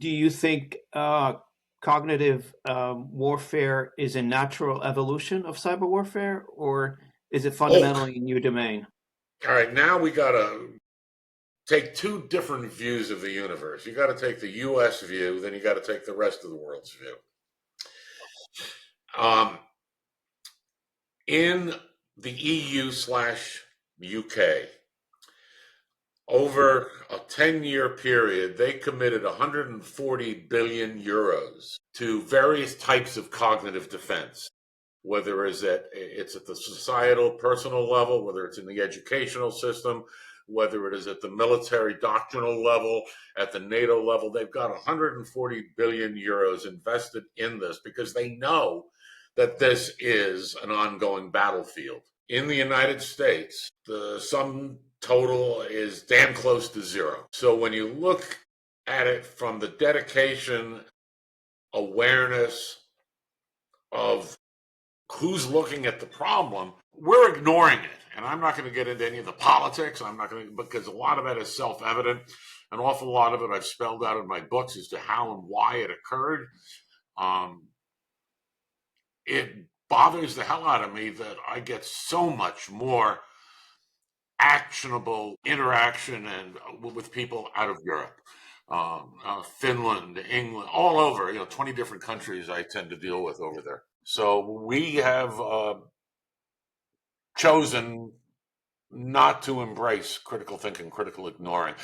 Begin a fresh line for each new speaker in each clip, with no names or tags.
Do you think cognitive warfare is a natural evolution of cyber warfare, or is it
Oh,
fundamentally a new domain?
all right. Now we got to take two different views of the universe. You got to take the U.S. view, then you got to take the rest of the world's view. Um, in the EU/UK, over a 10-year period, they committed 140 billion euros to various types of cognitive defense, whether it's at the societal, personal level, whether it's in the educational system, whether it is at the military doctrinal level, at the NATO level. They've got 140 billion euros invested in this because they know that this is an ongoing battlefield. In the United States, the sum total is damn close to zero. So when you look at it from the dedication, awareness of who's looking at the problem, we're ignoring it. And I'm not going to get into any of the politics. I'm not going to, because a lot of it is self evident. An awful lot of it I've spelled out in my books as to how and why it occurred. It bothers the hell out of me that I get so much more actionable interaction and with people out of Europe, Finland, England, all over. 20 different countries I tend to deal with over there. So we have chosen not to embrace critical thinking, critical ignoring,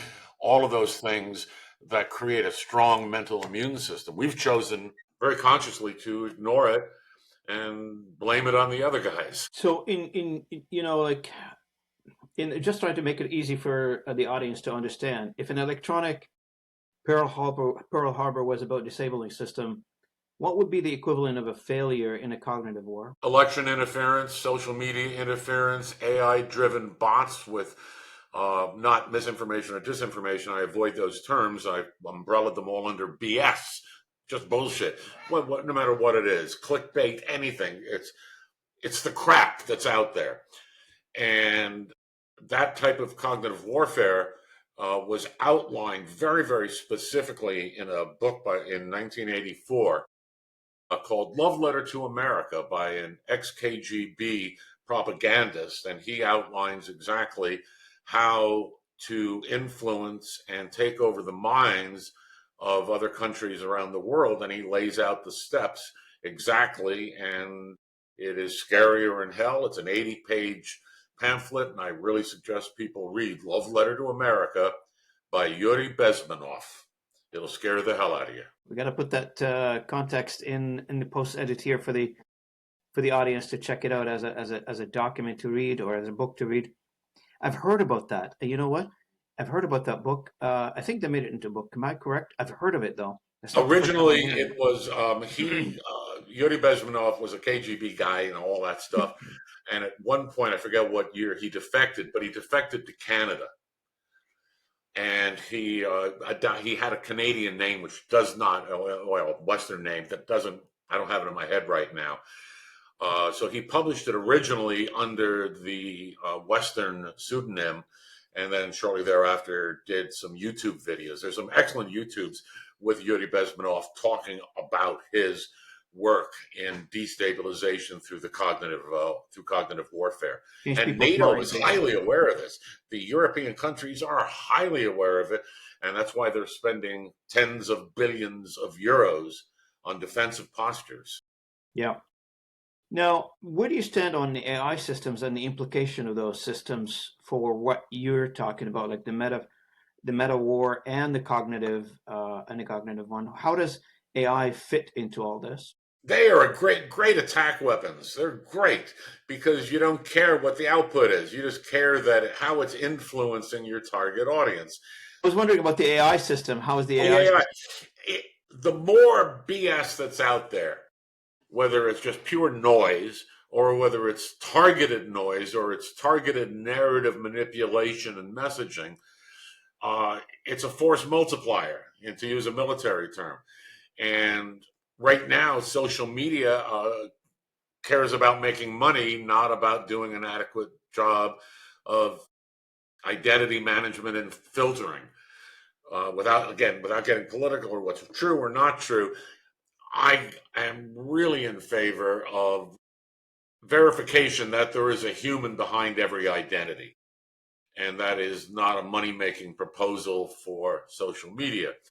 all of those things that create a strong mental immune system. We've chosen very consciously to ignore it and blame it on the other guys.
So in like in just trying to make it easy for the audience to understand, if an electronic Pearl Harbor was about disabling system, what would be the equivalent of a failure in a cognitive war?
Election interference, social media interference, AI driven bots with not misinformation or disinformation. I avoid those terms. I umbrellaed them all under BS, just bullshit. No matter what it is, clickbait, anything. It's the crap that's out there. And that type of cognitive warfare was outlined very, very specifically in a book in 1984 called Love Letter to America by an ex-KGB propagandist. And he outlines exactly how to influence and take over the minds of other countries around the world. And he lays out the steps exactly. And it is scarier than hell. It's an 80-page pamphlet, and I really suggest people read Love Letter to America by Yuri Bezmenov. It'll scare the hell out of you.
We got to put that context in the post edit here for the audience to check it out as a document to read or as a book to read. I've heard about that. You know what? I've heard about that book. I think they made it into a book. Am I correct? I've heard of it though.
Originally, it was Yuri Bezmenov was a KGB guy and all that stuff. And at one point, I forget what year he defected, but he defected to Canada. And he had a Canadian name, which does not, Western name that doesn't. I don't have it in my head right now. So he published it originally under the Western pseudonym, and then shortly thereafter did some YouTube videos. There's some excellent YouTubes with Yuri Bezmenov talking about his work in destabilization through cognitive warfare. And NATO is highly aware of this. The European countries are highly aware of it, and that's why they're spending tens of billions of euros on defensive postures.
Yeah. Now, where do you stand on the AI systems and the implication of those systems for what you're talking about, like the meta war and the cognitive one? How does AI fit into all this?
They are great attack weapons. They're great because you don't care what the output is. You just care that how it's influencing your target audience.
I was wondering about the AI system. How is the AI?
The more BS that's out there, whether it's just pure noise or whether it's targeted noise or it's targeted narrative manipulation and messaging, it's a force multiplier, and to use a military term. And right now, social media cares about making money, not about doing an adequate job of identity management and filtering. without getting political or what's true or not true, I am really in favor of verification that there is a human behind every identity, and that is not a money making proposal for social media.